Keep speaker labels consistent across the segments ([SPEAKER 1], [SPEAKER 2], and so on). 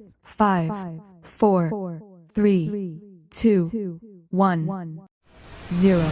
[SPEAKER 1] 5, 4, 3, 2, 1, 0.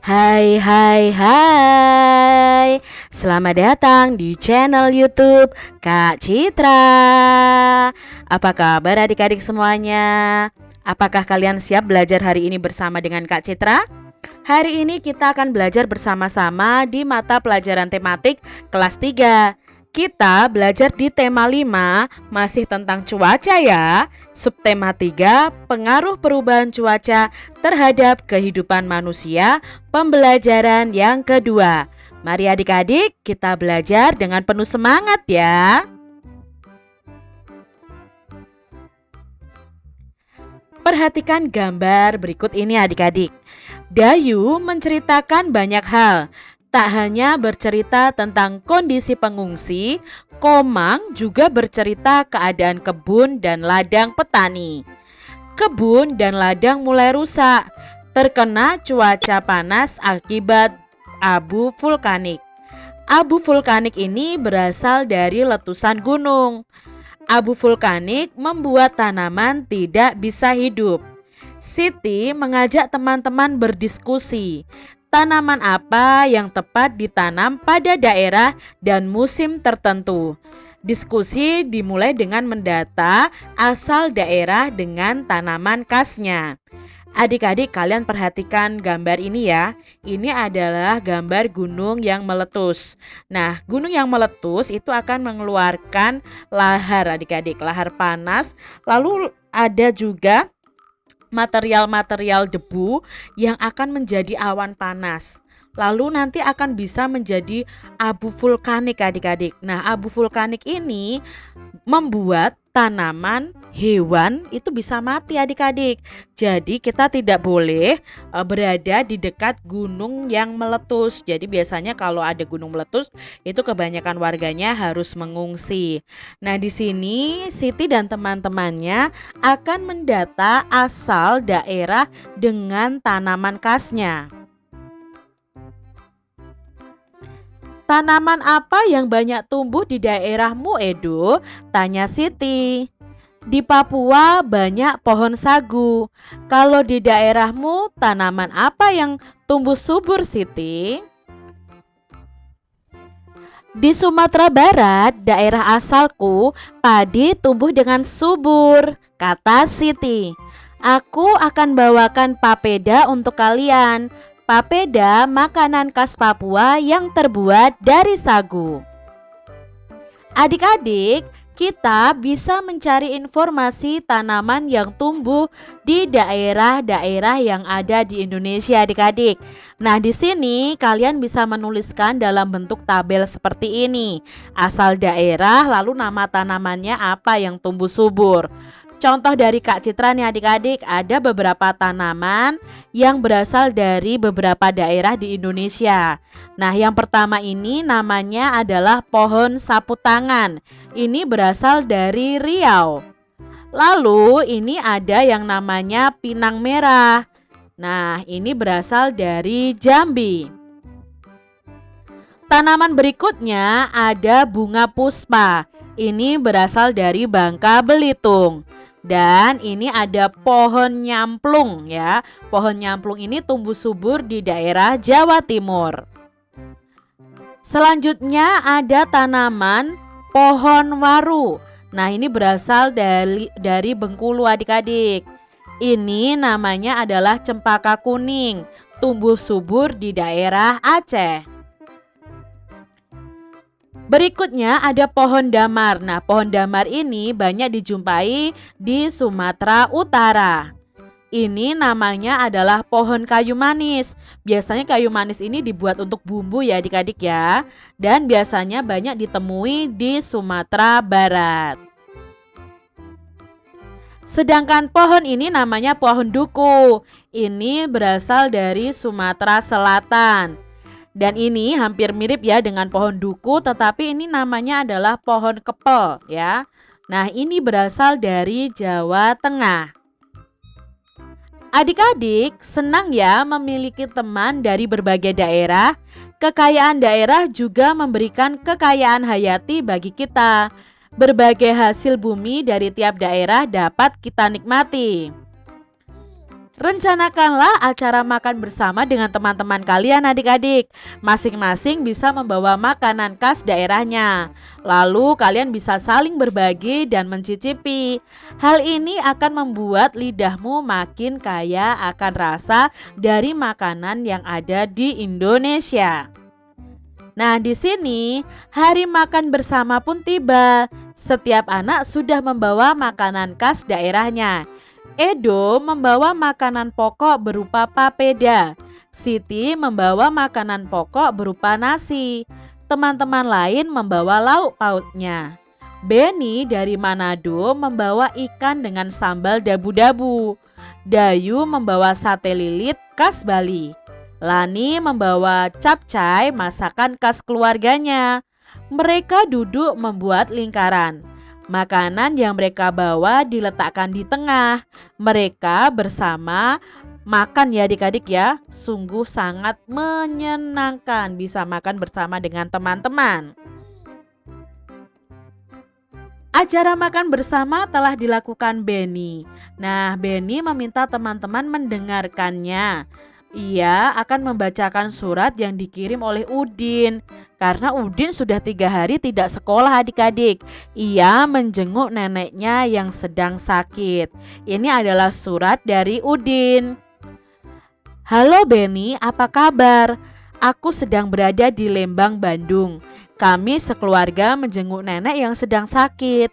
[SPEAKER 2] Hai hai hai, selamat datang di channel YouTube Kak Citra. Apa kabar adik-adik semuanya? Apakah kalian siap belajar hari ini bersama dengan Kak Citra? Hari ini kita akan belajar bersama-sama di mata pelajaran tematik kelas 3. Kita belajar di tema 5, masih tentang cuaca ya. Subtema 3, pengaruh perubahan cuaca terhadap kehidupan manusia, pembelajaran yang kedua. Mari adik-adik kita belajar dengan penuh semangat ya. Perhatikan gambar berikut ini adik-adik. Dayu menceritakan banyak hal. Tak hanya bercerita tentang kondisi pengungsi, Komang juga bercerita keadaan kebun dan ladang petani. Kebun dan ladang mulai rusak, terkena cuaca panas akibat abu vulkanik. Abu vulkanik ini berasal dari letusan gunung. Abu vulkanik membuat tanaman tidak bisa hidup. Siti mengajak teman-teman berdiskusi. Tanaman apa yang tepat ditanam pada daerah dan musim tertentu. Diskusi dimulai dengan mendata asal daerah dengan tanaman khasnya. Adik-adik kalian perhatikan gambar ini ya. Ini adalah gambar gunung yang meletus. Nah, gunung yang meletus itu akan mengeluarkan lahar adik-adik, lahar panas. Lalu ada juga material-material debu yang akan menjadi awan panas. Lalu nanti akan bisa menjadi abu vulkanik adik-adik. Nah, abu vulkanik ini membuat tanaman, hewan itu bisa mati adik-adik. Jadi kita tidak boleh berada di dekat gunung yang meletus. Jadi biasanya kalau ada gunung meletus itu kebanyakan warganya harus mengungsi. Nah, di sini Siti dan teman-temannya akan mendata asal daerah dengan tanaman khasnya. Tanaman apa yang banyak tumbuh di daerahmu, Edo? Tanya Siti. Di Papua banyak pohon sagu. Kalau di daerahmu tanaman apa yang tumbuh subur, Siti? Di Sumatera Barat, daerah asalku, padi tumbuh dengan subur, kata Siti. Aku akan bawakan papeda untuk kalian. Papeda makanan khas Papua yang terbuat dari sagu. Adik-adik, kita bisa mencari informasi tanaman yang tumbuh di daerah-daerah yang ada di Indonesia adik-adik. Nah, di sini kalian bisa menuliskan dalam bentuk tabel seperti ini. Asal daerah, lalu nama tanamannya apa yang tumbuh subur. Contoh dari Kak Citra nih adik-adik, ada beberapa tanaman yang berasal dari beberapa daerah di Indonesia. Nah, yang pertama ini namanya adalah pohon sapu tangan. Ini berasal dari Riau. Lalu ini ada yang namanya pinang merah. Nah, ini berasal dari Jambi. Tanaman berikutnya ada bunga puspa. Ini berasal dari Bangka Belitung. Dan ini ada pohon nyamplung ya. Pohon nyamplung ini tumbuh subur di daerah Jawa Timur. Selanjutnya ada tanaman pohon waru. Nah, ini berasal dari Bengkulu adik-adik. Ini namanya adalah cempaka kuning, tumbuh subur di daerah Aceh. Berikutnya ada pohon damar. Nah, pohon damar ini banyak dijumpai di Sumatera Utara. Ini namanya adalah pohon kayu manis. Biasanya kayu manis ini dibuat untuk bumbu ya adik-adik ya. Dan biasanya banyak ditemui di Sumatera Barat. Sedangkan pohon ini namanya pohon duku. Ini berasal dari Sumatera Selatan. Dan ini hampir mirip ya dengan pohon duku, tetapi ini namanya adalah pohon kepel ya. Nah, ini berasal dari Jawa Tengah. Adik-adik senang ya memiliki teman dari berbagai daerah. Kekayaan daerah juga memberikan kekayaan hayati bagi kita. Berbagai hasil bumi dari tiap daerah dapat kita nikmati. Rencanakanlah acara makan bersama dengan teman-teman kalian adik-adik. Masing-masing bisa membawa makanan khas daerahnya. Lalu kalian bisa saling berbagi dan mencicipi. Hal ini akan membuat lidahmu makin kaya akan rasa dari makanan yang ada di Indonesia. Nah, di sini hari makan bersama pun tiba. Setiap anak sudah membawa makanan khas daerahnya. Edo membawa makanan pokok berupa papeda. Siti membawa makanan pokok berupa nasi. Teman-teman lain membawa lauk pautnya. Beni dari Manado membawa ikan dengan sambal dabu-dabu. Dayu membawa sate lilit khas Bali. Lani membawa capcay masakan khas keluarganya. Mereka duduk membuat lingkaran. Makanan yang mereka bawa diletakkan di tengah. Mereka bersama makan ya adik-adik ya. Sungguh sangat menyenangkan bisa makan bersama dengan teman-teman. Acara makan bersama telah dilakukan Beni. Nah, Beni meminta teman-teman mendengarkannya. Ia akan membacakan surat yang dikirim oleh Udin. Karena Udin sudah 3 hari tidak sekolah adik-adik. Ia menjenguk neneknya yang sedang sakit. Ini adalah surat dari Udin. Halo Beni, apa kabar? Aku sedang berada di Lembang, Bandung. Kami sekeluarga menjenguk nenek yang sedang sakit.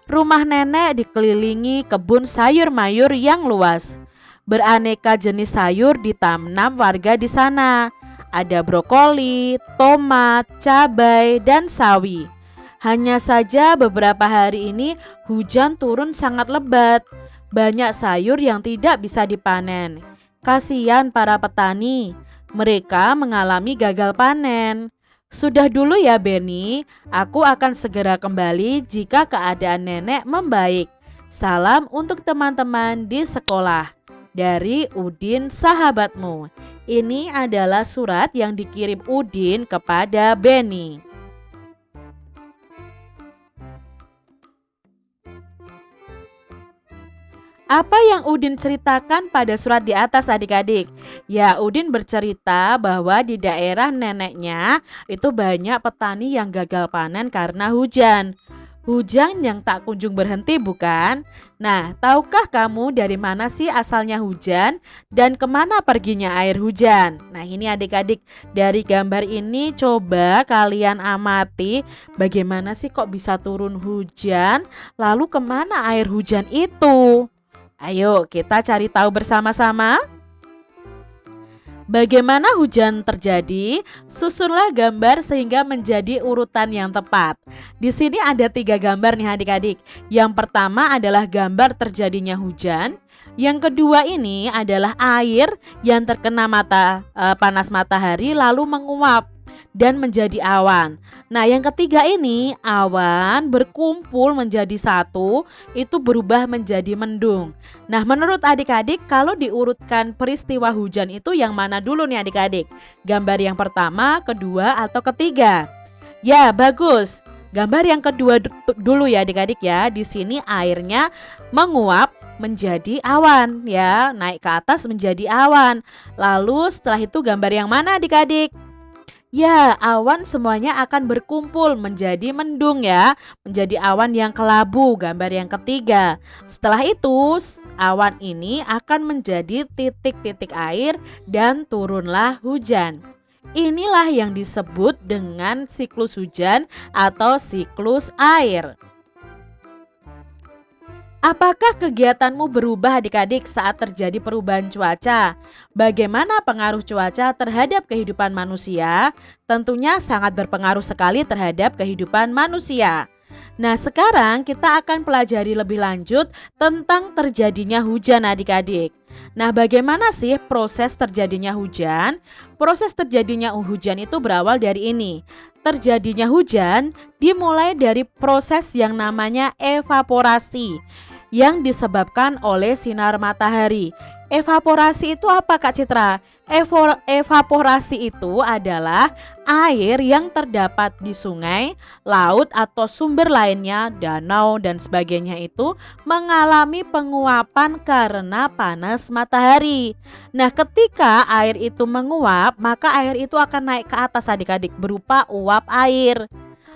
[SPEAKER 2] Rumah nenek dikelilingi kebun sayur mayur yang luas. Beraneka jenis sayur ditanam warga di sana. Ada brokoli, tomat, cabai, dan sawi. Hanya saja beberapa hari ini hujan turun sangat lebat. Banyak sayur yang tidak bisa dipanen. Kasihan para petani, mereka mengalami gagal panen. Sudah dulu ya Beni, aku akan segera kembali jika keadaan nenek membaik. Salam untuk teman-teman di sekolah. Dari Udin sahabatmu. Ini adalah surat yang dikirim Udin kepada Beni. Apa yang Udin ceritakan pada surat di atas adik-adik? Ya, Udin bercerita bahwa di daerah neneknya itu banyak petani yang gagal panen karena hujan. Hujan yang tak kunjung berhenti bukan? Nah, tahukah kamu dari mana sih asalnya hujan dan kemana perginya air hujan? Nah, ini adik-adik dari gambar ini coba kalian amati bagaimana sih kok bisa turun hujan, lalu kemana air hujan itu? Ayo kita cari tahu bersama-sama. Bagaimana hujan terjadi? Susunlah gambar sehingga menjadi urutan yang tepat. Di sini ada 3 gambar nih adik-adik. Yang pertama adalah gambar terjadinya hujan. Yang kedua ini adalah air yang terkena panas matahari lalu menguap dan menjadi awan. Nah, yang ketiga ini awan berkumpul menjadi satu, itu berubah menjadi mendung. Nah, menurut adik-adik kalau diurutkan peristiwa hujan itu yang mana dulu nih adik-adik? Gambar yang pertama, kedua, atau ketiga? Ya, bagus. Gambar yang kedua dulu ya adik-adik ya. Di sini airnya menguap menjadi awan ya, naik ke atas menjadi awan. Lalu setelah itu gambar yang mana adik-adik? Ya, awan semuanya akan berkumpul menjadi mendung ya, menjadi awan yang kelabu, gambar yang ketiga. Setelah itu, awan ini akan menjadi titik-titik air dan turunlah hujan. Inilah yang disebut dengan siklus hujan atau siklus air. Apakah kegiatanmu berubah adik-adik saat terjadi perubahan cuaca? Bagaimana pengaruh cuaca terhadap kehidupan manusia? Tentunya sangat berpengaruh sekali terhadap kehidupan manusia. Nah, sekarang kita akan pelajari lebih lanjut tentang terjadinya hujan adik-adik. Nah, bagaimana sih proses terjadinya hujan? proses terjadinya hujan itu berawal dari ini. Terjadinya hujan dimulai dari proses yang namanya evaporasi yang disebabkan oleh sinar matahari. Evaporasi itu apa Kak Citra? Evaporasi itu adalah air yang terdapat di sungai, laut atau sumber lainnya, danau dan sebagainya itu mengalami penguapan karena panas matahari. Nah, ketika air itu menguap, maka air itu akan naik ke atas adik-adik berupa uap air.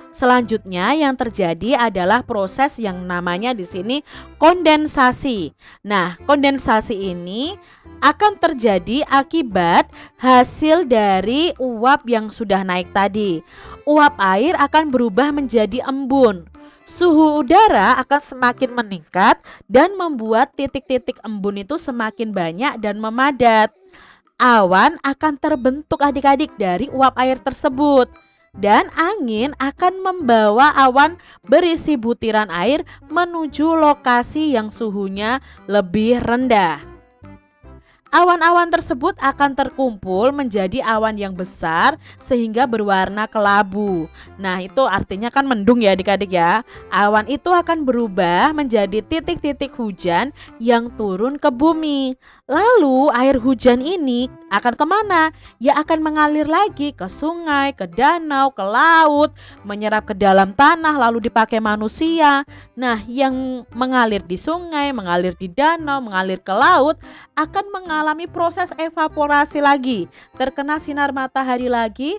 [SPEAKER 2] Selanjutnya yang terjadi adalah proses yang namanya di sini kondensasi. Nah, kondensasi ini akan terjadi akibat hasil dari uap yang sudah naik tadi. Uap air akan berubah menjadi embun. Suhu udara akan semakin meningkat dan membuat titik-titik embun itu semakin banyak dan memadat. Awan akan terbentuk adik-adik dari uap air tersebut. Dan angin akan membawa awan berisi butiran air menuju lokasi yang suhunya lebih rendah. Awan-awan tersebut akan terkumpul menjadi awan yang besar sehingga berwarna kelabu. Nah, itu artinya kan mendung ya adik-adik ya. Awan itu akan berubah menjadi titik-titik hujan yang turun ke bumi. Lalu air hujan ini akan kemana? Ya akan mengalir lagi ke sungai, ke danau, ke laut, menyerap ke dalam tanah lalu dipakai manusia. Nah, yang mengalir di sungai, mengalir di danau, mengalir ke laut akan mengalami proses evaporasi lagi, terkena sinar matahari lagi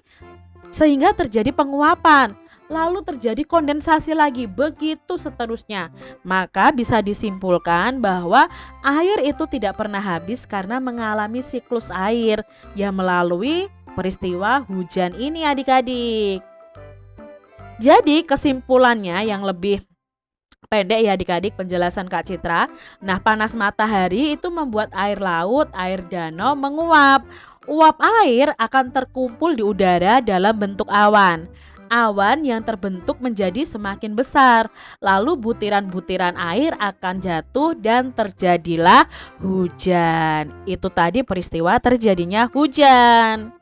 [SPEAKER 2] sehingga terjadi penguapan. Lalu terjadi kondensasi lagi, begitu seterusnya. Maka bisa disimpulkan bahwa air itu tidak pernah habis karena mengalami siklus air yang melalui peristiwa hujan ini adik-adik. Jadi kesimpulannya yang lebih pendek ya adik-adik penjelasan Kak Citra. Nah, panas matahari itu membuat air laut, air danau menguap. Uap air akan terkumpul di udara dalam bentuk awan. Awan yang terbentuk menjadi semakin besar. Lalu butiran-butiran air akan jatuh dan terjadilah hujan. Itu tadi peristiwa terjadinya hujan.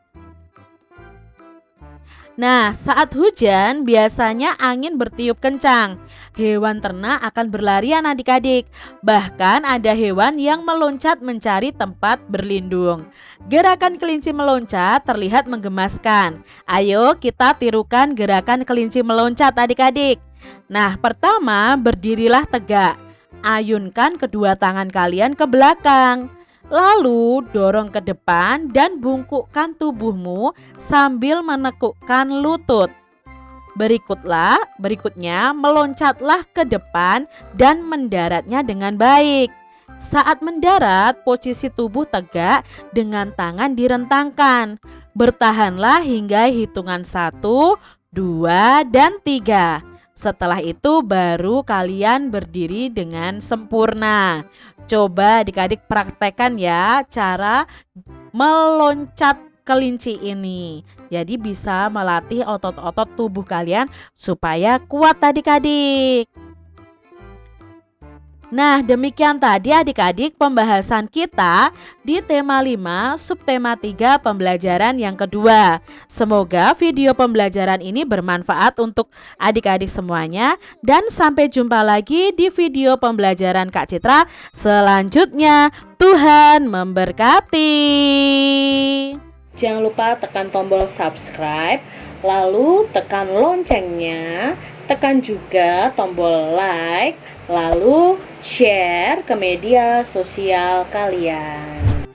[SPEAKER 2] Nah, saat hujan biasanya angin bertiup kencang. Hewan ternak akan berlarian adik-adik. Bahkan ada hewan yang meloncat mencari tempat berlindung. Gerakan kelinci meloncat terlihat menggemaskan. Ayo kita tirukan gerakan kelinci meloncat adik-adik. Nah, pertama berdirilah tegak. Ayunkan kedua tangan kalian ke belakang. Lalu dorong ke depan dan bungkukkan tubuhmu sambil menekukkan lutut. Berikutnya meloncatlah ke depan dan mendaratnya dengan baik. Saat mendarat, posisi tubuh tegak dengan tangan direntangkan. Bertahanlah hingga hitungan 1, 2, dan 3. Setelah itu baru kalian berdiri dengan sempurna. Coba adik-adik praktekkan ya cara meloncat kelinci ini. Jadi bisa melatih otot-otot tubuh kalian supaya kuat adik-adik. Nah, demikian tadi adik-adik pembahasan kita di tema 5 subtema 3 pembelajaran yang kedua. Semoga video pembelajaran ini bermanfaat untuk adik-adik semuanya dan sampai jumpa lagi di video pembelajaran Kak Citra selanjutnya. Tuhan memberkati. Jangan lupa tekan tombol subscribe, lalu tekan loncengnya, tekan juga tombol like, lalu share ke media sosial kalian.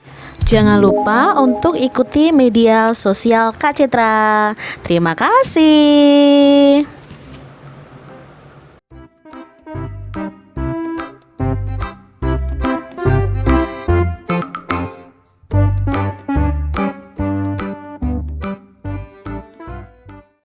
[SPEAKER 2] Jangan lupa untuk ikuti media sosial Kak Citra. Terima kasih.